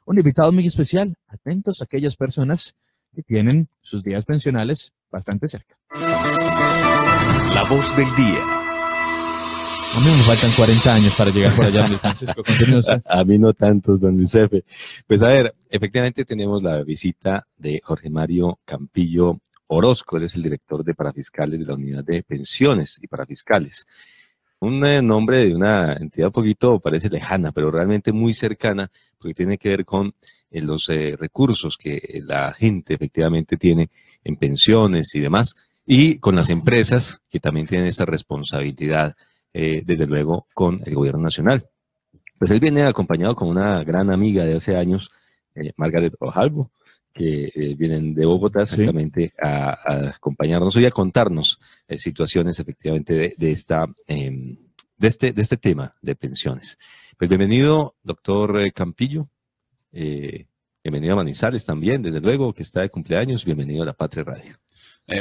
Un invitado muy especial. Atentos a aquellas personas que tienen sus días pensionales bastante cerca. La voz del día. A mí me faltan 40 años para llegar por allá, Luis Francisco. A mí no tantos, don Luis Efe. Pues a ver, efectivamente tenemos la visita de Jorge Mario Campillo Orozco. Él es el director de parafiscales de la Unidad de Pensiones y Parafiscales. Un nombre de una entidad un poquito, parece lejana, pero realmente muy cercana, porque tiene que ver con los recursos que la gente efectivamente tiene en pensiones y demás, y con las empresas que también tienen esta responsabilidad, desde luego, con el gobierno nacional. Pues él viene acompañado con una gran amiga de hace años, Margaret Ojalvo, que vienen de Bogotá exactamente a acompañarnos y a contarnos situaciones efectivamente de este tema de pensiones. Pues bienvenido, doctor Campillo, bienvenido a Manizales también, desde luego, que está de cumpleaños, bienvenido a La Patria Radio.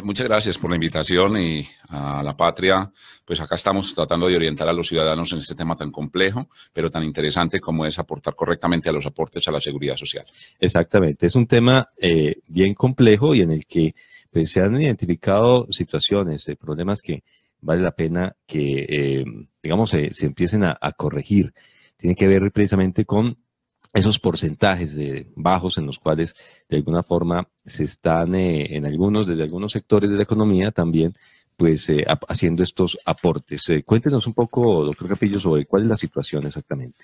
Muchas gracias por la invitación y a La Patria. Pues acá estamos tratando de orientar a los ciudadanos en este tema tan complejo, pero tan interesante como es aportar correctamente a los aportes a la seguridad social. Exactamente, es un tema bien complejo y en el que pues, se han identificado situaciones, problemas que vale la pena que, digamos, se empiecen a corregir. Tiene que ver precisamente con esos porcentajes bajos en los cuales de alguna forma se están desde algunos sectores de la economía también pues haciendo estos aportes. Cuéntenos un poco, doctor Campillo, sobre cuál es la situación exactamente.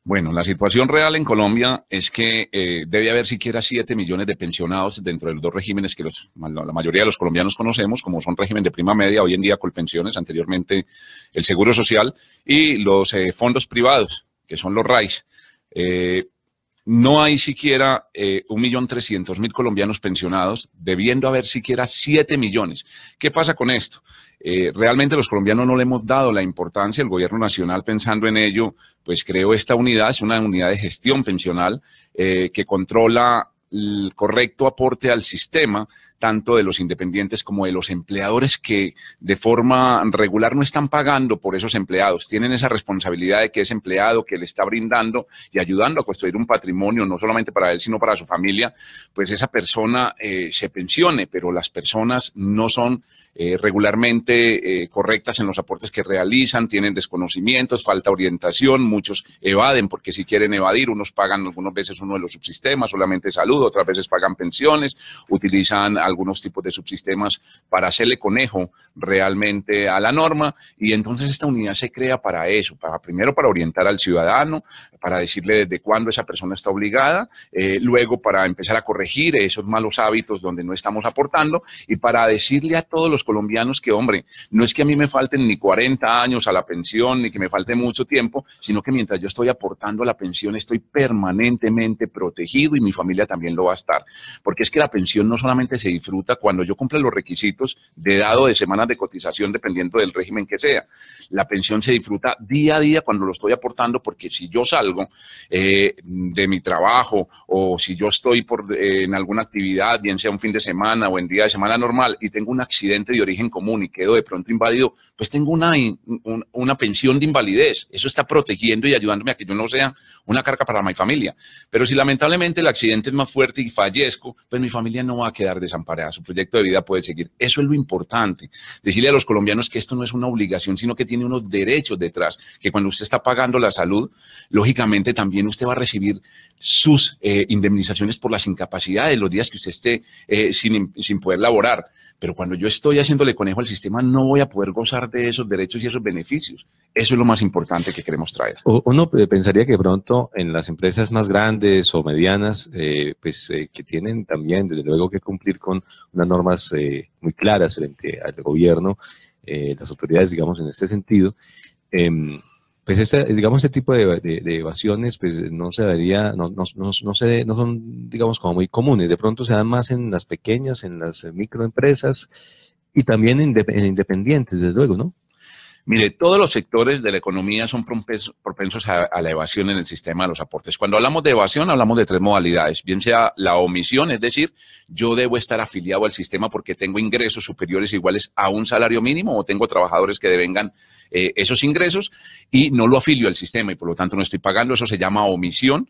Bueno, la situación real en Colombia es que debe haber siquiera 7 millones de pensionados dentro de los dos regímenes que la mayoría de los colombianos conocemos, como son régimen de prima media, hoy en día Colpensiones, anteriormente el Seguro Social, y los fondos privados, que son los RAIs. No hay siquiera 1.300.000 colombianos pensionados, debiendo haber siquiera 7 millones. ¿Qué pasa con esto? Realmente los colombianos no le hemos dado la importancia. El gobierno nacional, pensando en ello, pues creó esta unidad, es una unidad de gestión pensional que controla el correcto aporte al sistema, tanto de los independientes como de los empleadores que de forma regular no están pagando por esos empleados. Tienen esa responsabilidad de que ese empleado que le está brindando y ayudando a construir un patrimonio, no solamente para él, sino para su familia, pues esa persona se pensione, pero las personas no son regularmente correctas en los aportes que realizan, tienen desconocimientos, falta orientación, muchos evaden porque si quieren evadir, unos pagan algunas veces uno de los subsistemas, solamente salud, otras veces pagan pensiones, utilizan algunos tipos de subsistemas para hacerle conejo realmente a la norma, y entonces esta unidad se crea para eso, primero para orientar al ciudadano, para decirle desde cuándo esa persona está obligada, luego para empezar a corregir esos malos hábitos donde no estamos aportando, y para decirle a todos los colombianos que, hombre, no es que a mí me falten ni 40 años a la pensión, ni que me falte mucho tiempo, sino que mientras yo estoy aportando a la pensión estoy permanentemente protegido y mi familia también lo va a estar, porque es que la pensión no solamente se disfruta cuando yo cumpla los requisitos de dado de semanas de cotización dependiendo del régimen que sea. La pensión se disfruta día a día cuando lo estoy aportando, porque si yo salgo de mi trabajo o si yo estoy en alguna actividad, bien sea un fin de semana o en día de semana normal, y tengo un accidente de origen común y quedo de pronto inválido, pues tengo una pensión de invalidez. Eso está protegiendo y ayudándome a que yo no sea una carga para mi familia. Pero si lamentablemente el accidente es más fuerte y fallezco, pues mi familia no va a quedar desamparada, su proyecto de vida puede seguir. Eso es lo importante, decirle a los colombianos que esto no es una obligación, sino que tiene unos derechos detrás, que cuando usted está pagando la salud, lógicamente también usted va a recibir sus indemnizaciones por las incapacidades, los días que usted esté sin poder laborar. Pero cuando yo estoy haciéndole conejo al sistema, no voy a poder gozar de esos derechos y esos beneficios. Eso es lo más importante que queremos traer. Uno pensaría que de pronto en las empresas más grandes o medianas, que tienen también, desde luego, que cumplir con unas normas muy claras frente al gobierno, las autoridades, digamos, en este sentido, pues este tipo de evasiones pues no se daría, no son, digamos, como muy comunes. De pronto se dan más en las pequeñas, en las microempresas y también en independientes, desde luego, ¿no? Mire, todos los sectores de la economía son propensos a la evasión en el sistema de los aportes. Cuando hablamos de evasión, hablamos de 3 modalidades, bien sea la omisión, es decir, yo debo estar afiliado al sistema porque tengo ingresos superiores o iguales a un salario mínimo o tengo trabajadores que devengan esos ingresos y no lo afilio al sistema y por lo tanto no estoy pagando, eso se llama omisión.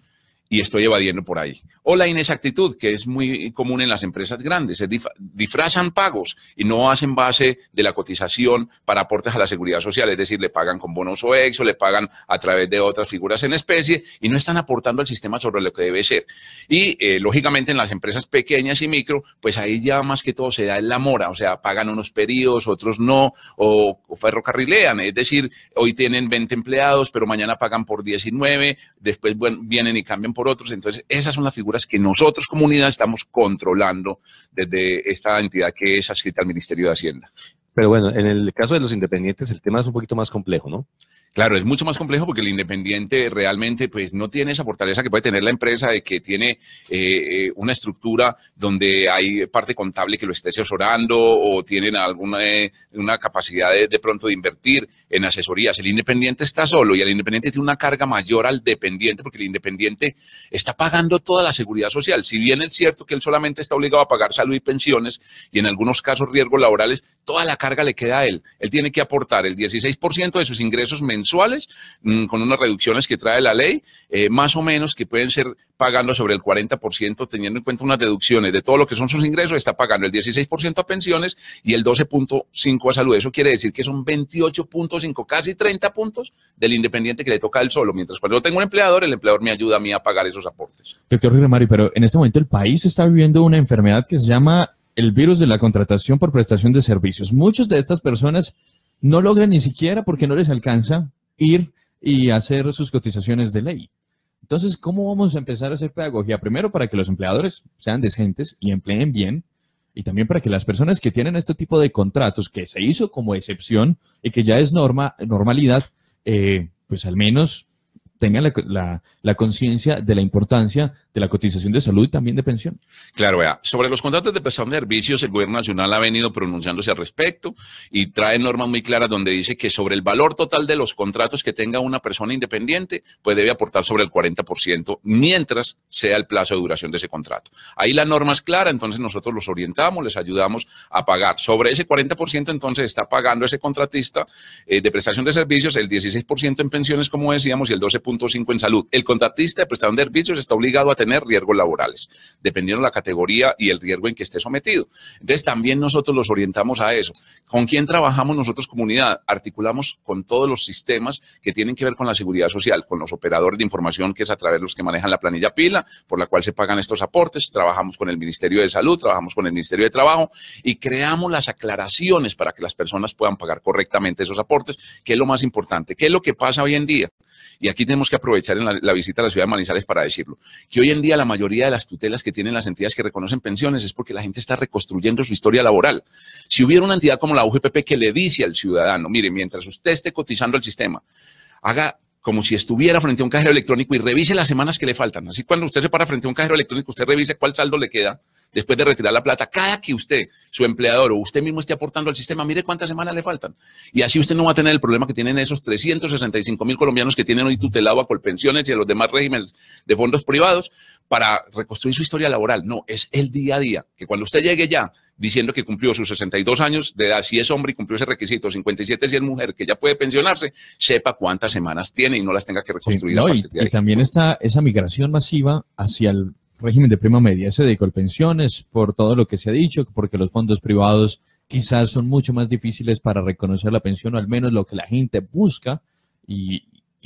y estoy evadiendo por ahí. O la inexactitud, que es muy común en las empresas grandes, es disfrazan pagos y no hacen base de la cotización para aportes a la seguridad social, es decir, le pagan con bonos o ex, o le pagan a través de otras figuras en especie y no están aportando al sistema sobre lo que debe ser. Y lógicamente en las empresas pequeñas y micro, pues ahí ya más que todo se da en la mora, o sea, pagan unos periodos, otros no, o ferrocarrilean, es decir, hoy tienen 20 empleados, pero mañana pagan por 19, después vienen y cambian por otros. Entonces, esas son las figuras que nosotros, comunidad, estamos controlando desde esta entidad que es adscrita al Ministerio de Hacienda. Pero bueno, en el caso de los independientes, el tema es un poquito más complejo, ¿no? Claro, es mucho más complejo porque el independiente realmente pues no tiene esa fortaleza que puede tener la empresa de que tiene una estructura donde hay parte contable que lo esté asesorando o tienen alguna una capacidad de pronto de invertir en asesorías. El independiente está solo y el independiente tiene una carga mayor al dependiente porque el independiente está pagando toda la seguridad social. Si bien es cierto que él solamente está obligado a pagar salud y pensiones y en algunos casos riesgos laborales, toda la carga le queda a él. Él tiene que aportar el 16% de sus ingresos mensuales con unas reducciones que trae la ley, más o menos que pueden ser pagando sobre el 40%, teniendo en cuenta unas deducciones de todo lo que son sus ingresos, está pagando el 16% a pensiones y el 12.5% a salud. Eso quiere decir que son 28.5, casi 30 puntos del independiente que le toca a él solo, mientras cuando yo tengo un empleador, el empleador me ayuda a mí a pagar esos aportes. Doctor Jorge Mario, pero en este momento el país está viviendo una enfermedad que se llama el virus de la contratación por prestación de servicios. Muchas de estas personas no logran ni siquiera porque no les alcanza ir y hacer sus cotizaciones de ley. Entonces, ¿cómo vamos a empezar a hacer pedagogía? Primero, para que los empleadores sean decentes y empleen bien, y también para que las personas que tienen este tipo de contratos, que se hizo como excepción y que ya es normalidad, pues al menos tengan la conciencia de la importancia de la cotización de salud y también de pensión. Claro, vea, sobre los contratos de prestación de servicios, el gobierno nacional ha venido pronunciándose al respecto y trae normas muy claras donde dice que sobre el valor total de los contratos que tenga una persona independiente, pues debe aportar sobre el 40% mientras sea el plazo de duración de ese contrato. Ahí la norma es clara, entonces nosotros los orientamos, les ayudamos a pagar. Sobre ese 40% entonces está pagando ese contratista de prestación de servicios el 16% en pensiones, como decíamos, y el 12.5% en salud. El contratista de prestación de servicios está obligado a tener riesgos laborales, dependiendo de la categoría y el riesgo en que esté sometido. Entonces, también nosotros los orientamos a eso. ¿Con quién trabajamos nosotros, comunidad? Articulamos con todos los sistemas que tienen que ver con la seguridad social, con los operadores de información, que es a través de los que manejan la planilla PILA, por la cual se pagan estos aportes. Trabajamos con el Ministerio de Salud, trabajamos con el Ministerio de Trabajo y creamos las aclaraciones para que las personas puedan pagar correctamente esos aportes, que es lo más importante. ¿Qué es lo que pasa hoy en día? Y aquí tenemos que aprovechar en la visita a la ciudad de Manizales para decirlo, que hoy en día la mayoría de las tutelas que tienen las entidades que reconocen pensiones es porque la gente está reconstruyendo su historia laboral. Si hubiera una entidad como la UGPP que le dice al ciudadano, mire, mientras usted esté cotizando al sistema, haga como si estuviera frente a un cajero electrónico y revise las semanas que le faltan. Así cuando usted se para frente a un cajero electrónico, usted revise cuál saldo le queda después de retirar la plata. Cada que usted, su empleador o usted mismo esté aportando al sistema, mire cuántas semanas le faltan. Y así usted no va a tener el problema que tienen esos 365.000 colombianos que tienen hoy tutelado a Colpensiones y a los demás regímenes de fondos privados para reconstruir su historia laboral. No, es el día a día, que cuando usted llegue ya diciendo que cumplió sus 62 años de edad, si es hombre y cumplió ese requisito, 57 si es mujer, que ya puede pensionarse, sepa cuántas semanas tiene y no las tenga que reconstruir. Sí, no, y también está esa migración masiva hacia el régimen de prima media, ese de Colpensiones, por todo lo que se ha dicho, porque los fondos privados quizás son mucho más difíciles para reconocer la pensión, o al menos lo que la gente busca, y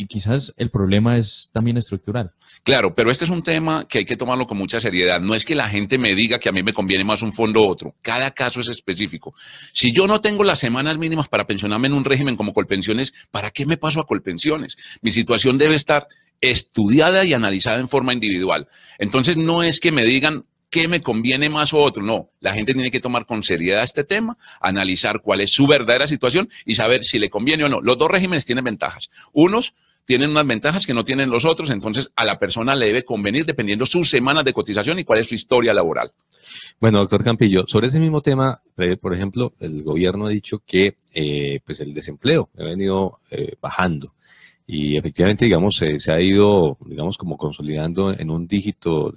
quizás el problema es también estructural. Claro, pero este es un tema que hay que tomarlo con mucha seriedad. No es que la gente me diga que a mí me conviene más un fondo u otro. Cada caso es específico. Si yo no tengo las semanas mínimas para pensionarme en un régimen como Colpensiones, ¿para qué me paso a Colpensiones? Mi situación debe estar estudiada y analizada en forma individual. Entonces, no es que me digan qué me conviene más o otro. No, la gente tiene que tomar con seriedad este tema, analizar cuál es su verdadera situación y saber si le conviene o no. Los dos regímenes tienen ventajas. Unos tienen unas ventajas que no tienen los otros, entonces a la persona le debe convenir dependiendo sus semanas de cotización y cuál es su historia laboral. Bueno, doctor Campillo, sobre ese mismo tema, por ejemplo, el gobierno ha dicho que pues el desempleo ha venido bajando y efectivamente, digamos, se ha ido, digamos, como consolidando en un dígito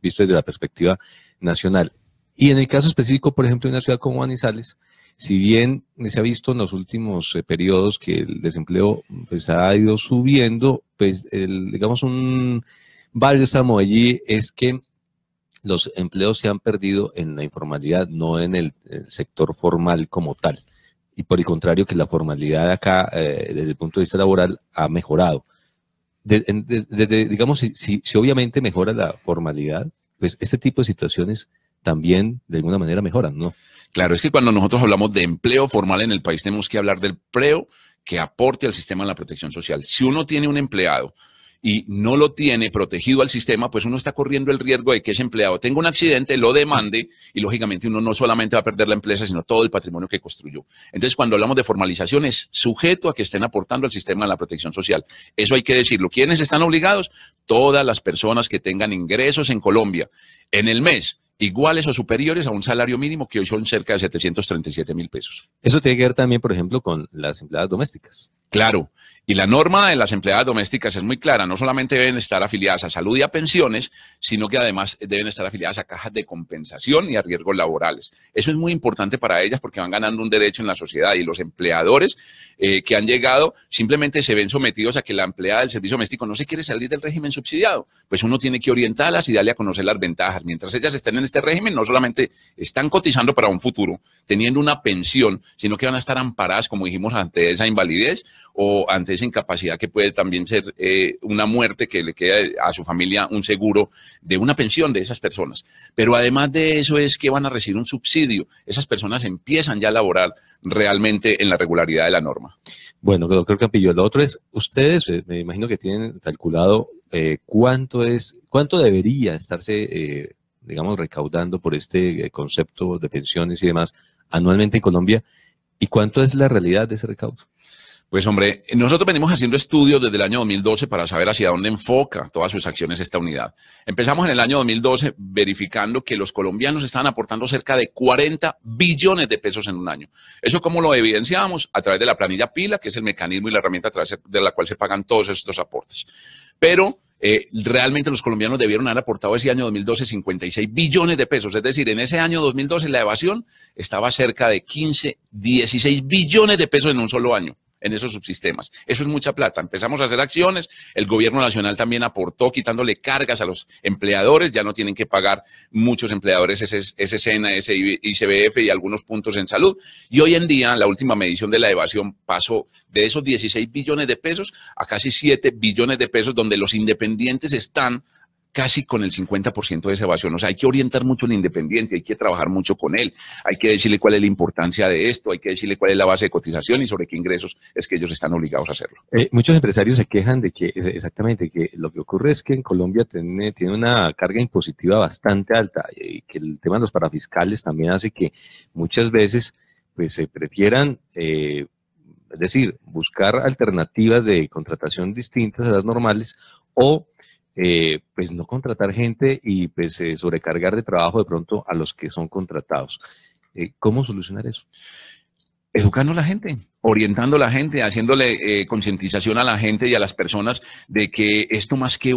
visto desde la perspectiva nacional. Y en el caso específico, por ejemplo, de una ciudad como Manizales, si bien se ha visto en los últimos periodos que el desempleo pues ha ido subiendo, pues digamos bálsamo allí es que los empleos se han perdido en la informalidad, no en el sector formal como tal. Y por el contrario, que la formalidad acá, desde el punto de vista laboral, ha mejorado. Digamos, si obviamente mejora la formalidad, pues este tipo de situaciones también de alguna manera mejoran, ¿no? Claro, es que cuando nosotros hablamos de empleo formal en el país, tenemos que hablar del empleo que aporte al sistema de la protección social. Si uno tiene un empleado y no lo tiene protegido al sistema, pues uno está corriendo el riesgo de que ese empleado tenga un accidente, lo demande y lógicamente uno no solamente va a perder la empresa, sino todo el patrimonio que construyó. Entonces, cuando hablamos de formalización, es sujeto a que estén aportando al sistema de la protección social. Eso hay que decirlo. ¿Quiénes están obligados? Todas las personas que tengan ingresos en Colombia en el mes iguales o superiores a un salario mínimo, que hoy son cerca de 737.000 pesos. Eso tiene que ver también, por ejemplo, con las empleadas domésticas. Claro, y la norma de las empleadas domésticas es muy clara, no solamente deben estar afiliadas a salud y a pensiones, sino que además deben estar afiliadas a cajas de compensación y a riesgos laborales. Eso es muy importante para ellas porque van ganando un derecho en la sociedad y los empleadores que han llegado simplemente se ven sometidos a que la empleada del servicio doméstico no se quiere salir del régimen subsidiado. Pues uno tiene que orientarlas y darle a conocer las ventajas. Mientras ellas estén en este régimen, no solamente están cotizando para un futuro, teniendo una pensión, sino que van a estar amparadas, como dijimos, ante esa invalidez o ante esa incapacidad que puede también ser una muerte que le queda a su familia un seguro de una pensión de esas personas. Pero además de eso es que van a recibir un subsidio. Esas personas empiezan ya a laborar realmente en la regularidad de la norma. Bueno, doctor Campillo, lo otro es, ustedes me imagino que tienen calculado cuánto debería estarse, digamos, recaudando por este concepto de pensiones y demás anualmente en Colombia, y cuánto es la realidad de ese recaudo. Pues hombre, nosotros venimos haciendo estudios desde el año 2012 para saber hacia dónde enfoca todas sus acciones esta unidad. Empezamos en el año 2012 verificando que los colombianos estaban aportando cerca de 40 billones de pesos en un año. ¿Eso cómo lo evidenciamos? A través de la planilla PILA, que es el mecanismo y la herramienta a través de la cual se pagan todos estos aportes. Pero realmente los colombianos debieron haber aportado ese año 2012 56 billones de pesos. Es decir, en ese año 2012 la evasión estaba cerca de 16 billones de pesos en un solo año en esos subsistemas. Eso es mucha plata. Empezamos a hacer acciones, el gobierno nacional también aportó quitándole cargas a los empleadores, ya no tienen que pagar muchos empleadores ese SENA, ese ICBF y algunos puntos en salud. Y hoy en día, la última medición de la evasión pasó de esos 16 billones de pesos a casi 7 billones de pesos, donde los independientes están casi con el 50% de esa evasión. O sea, hay que orientar mucho al independiente, hay que trabajar mucho con él, hay que decirle cuál es la importancia de esto, hay que decirle cuál es la base de cotización y sobre qué ingresos es que ellos están obligados a hacerlo. Muchos empresarios se quejan de que, exactamente, que lo que ocurre es que en Colombia tiene una carga impositiva bastante alta y que el tema de los parafiscales también hace que muchas veces pues se prefieran, es decir, buscar alternativas de contratación distintas a las normales o pues no contratar gente y pues sobrecargar de trabajo de pronto a los que son contratados. ¿Cómo solucionar eso? Educando a la gente, orientando a la gente, haciéndole concientización a la gente y a las personas de que esto más que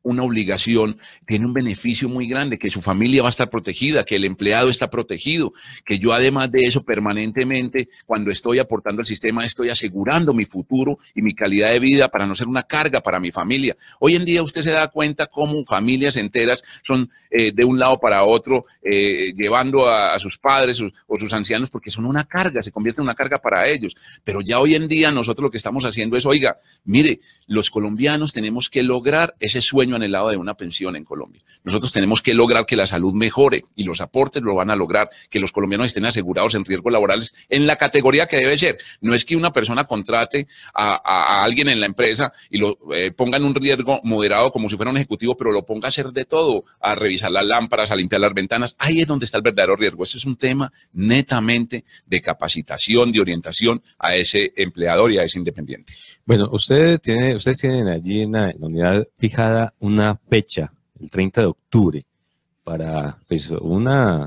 una obligación, tiene un beneficio muy grande, que su familia va a estar protegida, que el empleado está protegido, que yo además de eso permanentemente, cuando estoy aportando al sistema, estoy asegurando mi futuro y mi calidad de vida para no ser una carga para mi familia. Hoy en día usted se da cuenta cómo familias enteras son de un lado para otro, llevando a sus padres o sus ancianos, porque son una carga, se convierte en una carga para ellos. Pero ya hoy en día nosotros lo que estamos haciendo es, oiga, mire, los colombianos tenemos que lograr ese sueño anhelado de una pensión en Colombia. Nosotros tenemos que lograr que la salud mejore y los aportes lo van a lograr, que los colombianos estén asegurados en riesgos laborales en la categoría que debe ser. No es que una persona contrate a alguien en la empresa y lo ponga en un riesgo moderado como si fuera un ejecutivo, pero lo ponga a hacer de todo, a revisar las lámparas, a limpiar las ventanas. Ahí es donde está el verdadero riesgo. Ese es un tema netamente de capacitación, de orientación a ese empleador y a ese independiente. Bueno, ustedes tienen allí en la unidad fijada una fecha, el 30 de octubre, para pues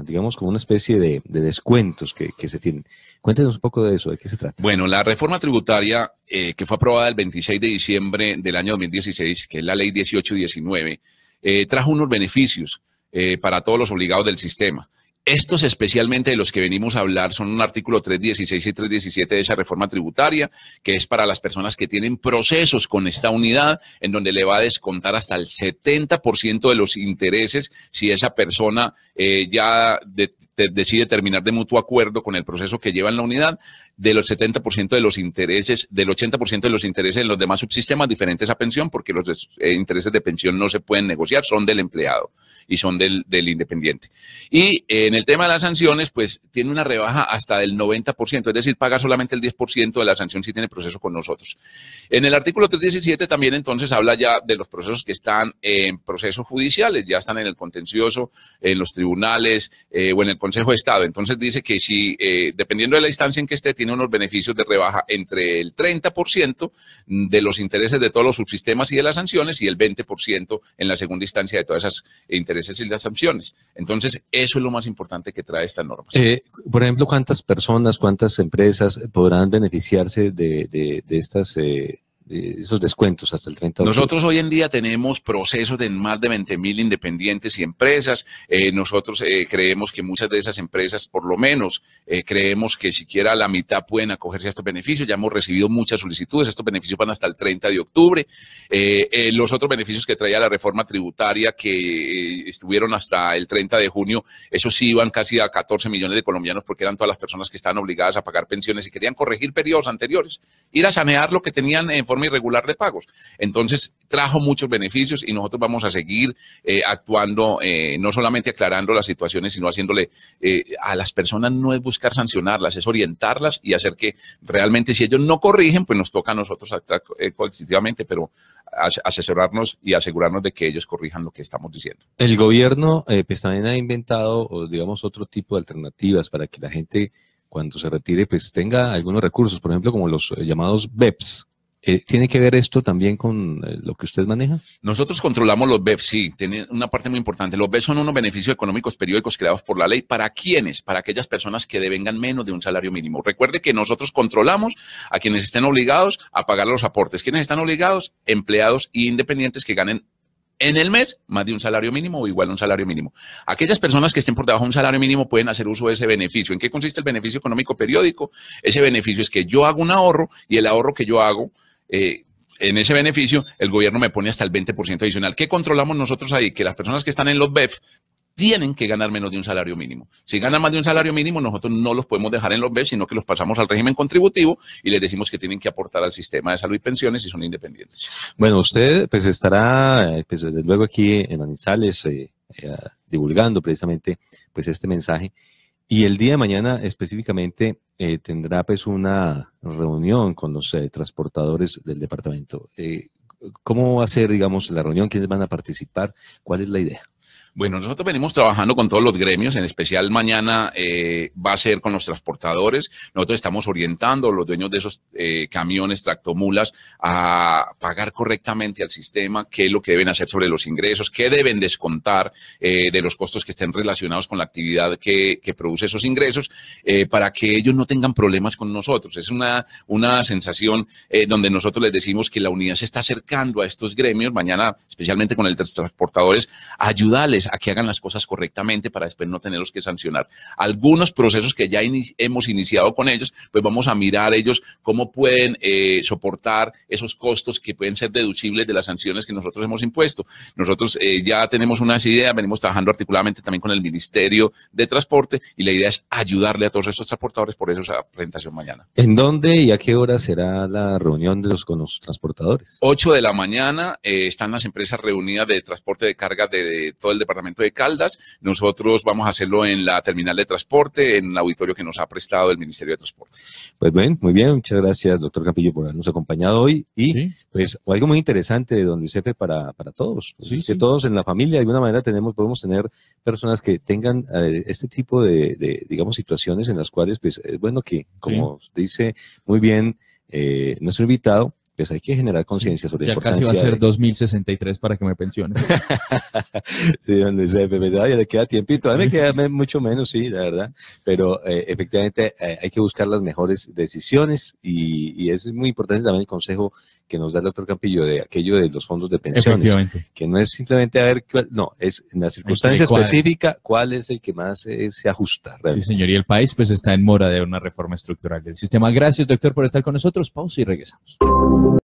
digamos, como una especie de descuentos que se tienen. Cuéntenos un poco de eso, ¿de qué se trata? Bueno, la reforma tributaria que fue aprobada el 26 de diciembre del año 2016, que es la ley 1819, trajo unos beneficios para todos los obligados del sistema. Estos especialmente de los que venimos a hablar son un artículo 316 y 317 de esa reforma tributaria, que es para las personas que tienen procesos con esta unidad, en donde le va a descontar hasta el 70% de los intereses si esa persona decide terminar de mutuo acuerdo con el proceso que lleva en la unidad, de los 70% de los intereses, del 80% de los intereses en los demás subsistemas diferentes a pensión, porque los intereses de pensión no se pueden negociar, son del empleado y son del independiente. Y en el tema de las sanciones, pues tiene una rebaja hasta del 90%, es decir, paga solamente el 10% de la sanción si tiene proceso con nosotros. En el artículo 317 también entonces habla ya de los procesos que están en procesos judiciales, ya están en el contencioso, en los tribunales o en el Consejo de Estado. Entonces dice que si, dependiendo de la instancia en que esté, tiene unos beneficios de rebaja entre el 30% de los intereses de todos los subsistemas y de las sanciones y el 20% en la segunda instancia de todas esas intereses y las sanciones. Entonces, eso es lo más importante que trae esta norma. Por ejemplo, ¿cuántas personas, cuántas empresas podrán beneficiarse de esos descuentos hasta el 30%? Nosotros hoy en día tenemos procesos de más de 20.000 independientes y empresas. Nosotros creemos que muchas de esas empresas, por lo menos, creemos que siquiera la mitad pueden acogerse a estos beneficios. Ya hemos recibido muchas solicitudes. Estos beneficios van hasta el 30 de octubre. Los otros beneficios que traía la reforma tributaria, que estuvieron hasta el 30 de junio, esos sí iban casi a 14 millones de colombianos, porque eran todas las personas que estaban obligadas a pagar pensiones y querían corregir periodos anteriores, ir a sanear lo que tenían en forma irregular de pagos. Entonces trajo muchos beneficios y nosotros vamos a seguir actuando, no solamente aclarando las situaciones, sino haciéndole a las personas, no es buscar sancionarlas, es orientarlas y hacer que realmente, si ellos no corrigen, pues nos toca a nosotros actuar coercitivamente, pero asesorarnos y asegurarnos de que ellos corrijan lo que estamos diciendo. El gobierno pues también ha inventado, digamos, otro tipo de alternativas para que la gente, cuando se retire, pues tenga algunos recursos, por ejemplo, como los llamados BEPS. ¿Tiene que ver esto también con lo que usted maneja? Nosotros controlamos los BEPS, sí, tiene una parte muy importante. Los BEPS son unos beneficios económicos periódicos creados por la ley. ¿Para quiénes? Para aquellas personas que devengan menos de un salario mínimo. Recuerde que nosotros controlamos a quienes estén obligados a pagar los aportes. ¿Quiénes están obligados? Empleados e independientes que ganen en el mes más de un salario mínimo o igual a un salario mínimo. Aquellas personas que estén por debajo de un salario mínimo pueden hacer uso de ese beneficio. ¿En qué consiste el beneficio económico periódico? Ese beneficio es que yo hago un ahorro y el ahorro que yo hago, en ese beneficio, el gobierno me pone hasta el 20% adicional. ¿Qué controlamos nosotros ahí? Que las personas que están en los BEF tienen que ganar menos de un salario mínimo. Si ganan más de un salario mínimo, nosotros no los podemos dejar en los BEF, sino que los pasamos al régimen contributivo y les decimos que tienen que aportar al sistema de salud y pensiones si son independientes. Bueno, usted pues estará, pues desde luego aquí en Manizales divulgando precisamente pues este mensaje. Y el día de mañana específicamente tendrá pues una reunión con los transportadores del departamento. ¿Cómo va a ser, digamos, la reunión? ¿Quiénes van a participar? ¿Cuál es la idea? Bueno, nosotros venimos trabajando con todos los gremios, en especial mañana va a ser con los transportadores. Nosotros estamos orientando a los dueños de esos camiones, tractomulas, a pagar correctamente al sistema, qué es lo que deben hacer sobre los ingresos, qué deben descontar de los costos que estén relacionados con la actividad que produce esos ingresos, para que ellos no tengan problemas con nosotros. Es una sensación donde nosotros les decimos que la unidad se está acercando a estos gremios, mañana especialmente con el de transportadores, a ayudarles a que hagan las cosas correctamente para después no tenerlos que sancionar. Algunos procesos que ya hemos iniciado con ellos, pues vamos a mirar ellos cómo pueden soportar esos costos que pueden ser deducibles de las sanciones que nosotros hemos impuesto. Nosotros ya tenemos unas ideas, venimos trabajando articuladamente también con el Ministerio de Transporte y la idea es ayudarle a todos estos transportadores, por eso esa presentación mañana. ¿En dónde y a qué hora será la reunión con los transportadores? 8 de la mañana están las empresas reunidas de transporte de carga de todo el departamento de Caldas. Nosotros vamos a hacerlo en la terminal de transporte, en el auditorio que nos ha prestado el Ministerio de Transporte. Pues bien, muy bien. Muchas gracias, doctor Campillo, por habernos acompañado hoy. Y sí, pues algo muy interesante de don Luis F. para todos. Sí, que todos en la familia, de alguna manera, podemos tener personas que tengan este tipo de, digamos, situaciones en las cuales, pues, es bueno que, como dice muy bien nuestro invitado, pues hay que generar conciencia sobre la Ya casi importancia. va a ser 2063 para que me pensione. Sí, don Luis Efe, ¿verdad? Ya le queda tiempito. A mí me queda mucho menos, sí, la verdad. Pero efectivamente hay que buscar las mejores decisiones y es muy importante también el consejo que nos da el doctor Campillo de aquello de los fondos de pensiones. Efectivamente. Que no es simplemente a ver, no, es en la circunstancia específica cuál es el que más se ajusta. Realmente. Sí, señor, y el país pues está en mora de una reforma estructural del sistema. Gracias, doctor, por estar con nosotros. Pausa y regresamos.